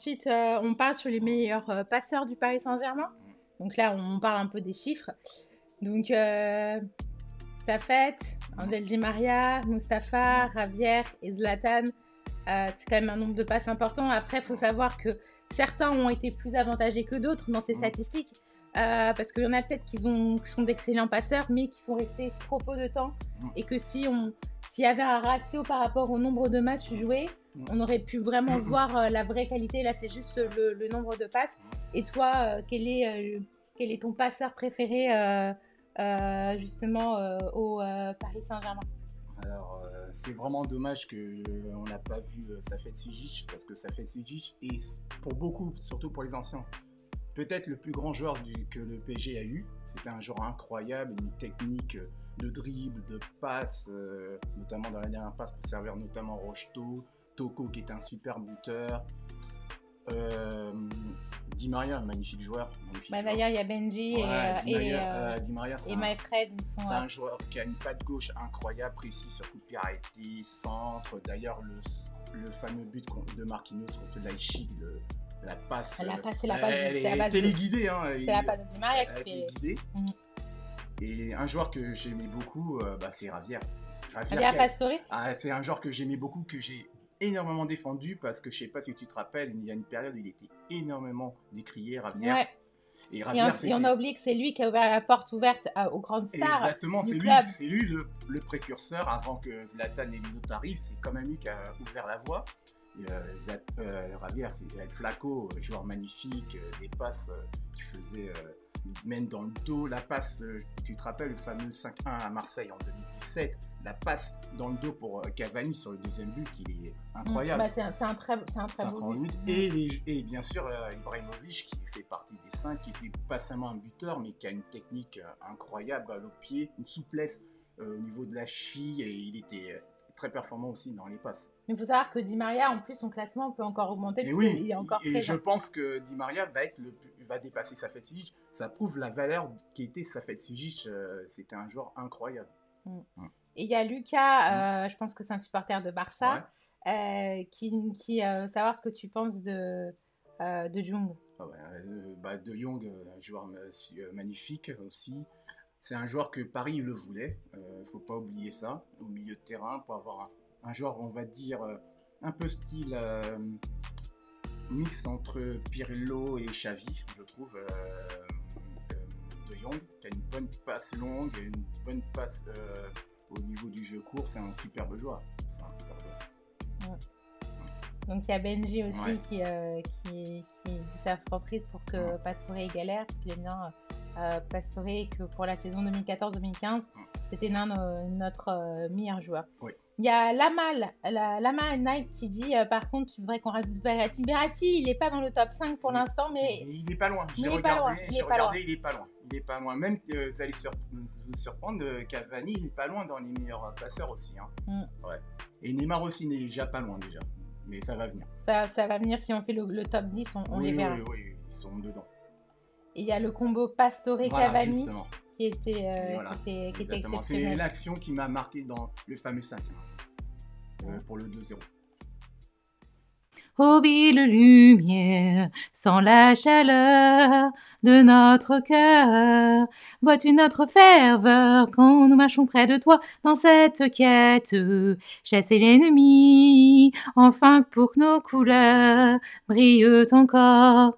Ensuite, on parle sur les meilleurs passeurs du Paris Saint-Germain. Donc là, on parle un peu des chiffres. Donc, Safet, Angel Di Maria, Mustapha, Javier et Zlatan. C'est quand même un nombre de passes important. Après, il faut savoir que certains ont été plus avantagés que d'autres dans ces statistiques. Parce qu'il y en a peut-être qui sont d'excellents passeurs, mais qui sont restés trop peu de temps. Et que s'il y avait un ratio par rapport au nombre de matchs joués, on aurait pu vraiment voir la vraie qualité. Là, c'est juste le nombre de passes. Et toi, quel est ton passeur préféré justement au Paris Saint-Germain? Alors, c'est vraiment dommage qu'on n'a pas vu Safet Sijic, parce que Safet Sijic est, pour beaucoup, surtout pour les anciens, peut-être le plus grand joueur que le PSG a eu. C'était un joueur incroyable, une technique de dribble, de passe, notamment dans la dernière passe pour servir notamment Rocheteau, Toko qui était un super buteur. Di Maria, magnifique joueur. D'ailleurs, il y a Benji Di Maria, et Maefred. C'est un joueur qui a une patte gauche incroyable, précis sur coup de pied arrêté, centre. D'ailleurs, le fameux but de Marquinhos contre Leipzig, la passe. La passe, c'est la passe. Elle est téléguidée. C'est la passe de Di Maria qui fait. Guidée. Et un joueur que j'aimais beaucoup, c'est Javier. Javier Pastore. C'est un joueur que j'aimais beaucoup, que j'ai énormément défendu, parce que je sais pas si tu te rappelles, il y a une période où il était énormément décrié, Javier. Ouais. Et on a oublié que c'est lui qui a ouvert la porte ouverte aux grandes stars. Exactement, du c'est club. lui le précurseur. Avant que Zlatan et Lino arrivent, c'est quand même lui qui a ouvert la voie. Javier, c'est El Flaco, joueur magnifique, des passes qui faisait même dans le dos, la passe, tu te rappelles le fameux 5-1 à Marseille en 2017, la passe dans le dos pour Cavani sur le deuxième but, il est incroyable. C'est un très beau but. Et bien sûr Ibrahimovic, qui fait partie des 5, qui n'est pas seulement un buteur, mais qui a une technique incroyable, balle au pied, une souplesse au niveau de la cheville, et il était très performant aussi dans les passes. Mais il faut savoir que Di Maria, en plus, son classement peut encore augmenter, parce qu'il est encore présent. Et je pense que Di Maria va dépasser Safet Sijic. Ça prouve la valeur qui était Safet Sijic. C'était un joueur incroyable. Et il y a Lucas, je pense que c'est un supporter de Barça, qui savoir ce que tu penses de Jung. De Jong, un joueur magnifique aussi. C'est un joueur que Paris le voulait. Faut pas oublier ça. Au milieu de terrain, pour avoir un joueur, on va dire, un peu style mix entre Pirlo et Xavi, je trouve. De Jong, qui a une bonne passe longue, une bonne passe au niveau du jeu court. C'est un superbe joueur. Donc il y a Benji aussi qui dit sa surprise pour que Pastore ait galère, parce qu'il aime bien Pastore, et que pour la saison 2014-2015, c'était notre meilleur joueur. Oui. Il y a Lama Night qui dit par contre, tu voudrais qu'on rajoute Verratti. Verratti, il n'est pas dans le top 5 pour l'instant, mais il n'est pas loin. J'ai regardé, il n'est pas loin. Il n'est pas loin. Même, vous allez vous surprendre, Cavani, il n'est pas loin dans les meilleurs passeurs aussi. Ouais. Et Neymar aussi n'est déjà pas loin déjà. Mais ça va venir. Ça va venir si on fait le top 10, on les verra. Oui, ils sont dedans. Et il y a le combo Pastore-Cavani qui était exceptionnel. C'est l'action qui m'a marqué dans le fameux 5 pour le 2-0. Ô ville lumière, sans la chaleur de notre cœur, vois-tu notre ferveur quand nous marchons près de toi dans cette quête, chasser l'ennemi, enfin pour que nos couleurs brillent encore.